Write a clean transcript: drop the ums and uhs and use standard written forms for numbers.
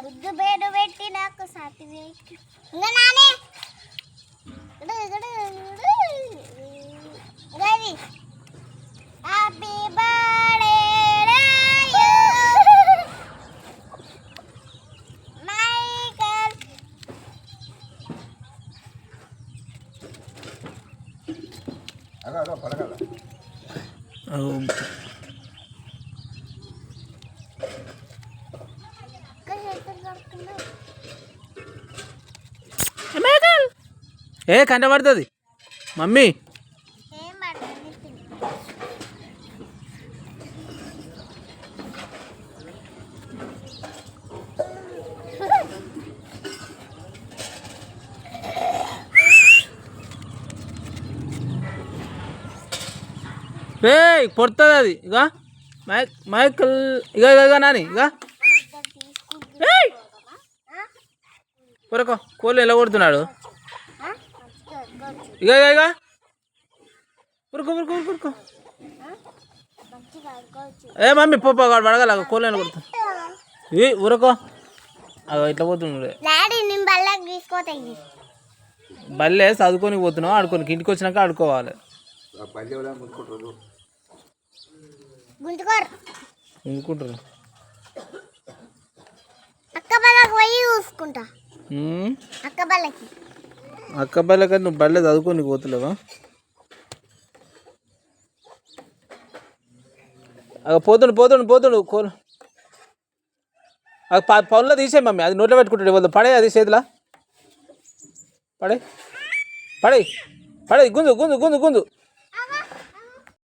బుద్ధు బేడు పెట్టి నాకు సర్టిఫికేట్ ఇంకా నానే గది హ్యాపీ బర్త్డే మైకల్ అగా పడగల ఏ కంట పడుతుంది మమ్మీ రే పొడుతుంది అది ఇక మైకల్ ఇక ఇక నాని ఇక కొరకో కోళ్ళు ఎలా కొడుతున్నాడు ఇక ఇక ఇక ఉరుకో ఉరుకో ఉరుకో ఏ మమ్మీ పోపో పడగల కోళ్ళు ఎలా కొడుతుంది ఇవి ఉరకో అవి ఇట్లా పోతున్నాడు బల్లే చదువుకొని పోతున్నావు ఆడుకోనికి ఇంటికి వచ్చినాక ఆడుకోవాలి గుంజుకుంటారు అక్క బల్లకి నువ్వు బల్లే చదువుకొని పోతున్నావా పోతుండు పోతుండు పోతుండు కోలు పనులో తీసే మమ్మీ అది నోట్లో పెట్టుకుంటాడు పడే అది చేతిలా పడే పడే పడే గుంజు గుంజు గుంజు గుంజు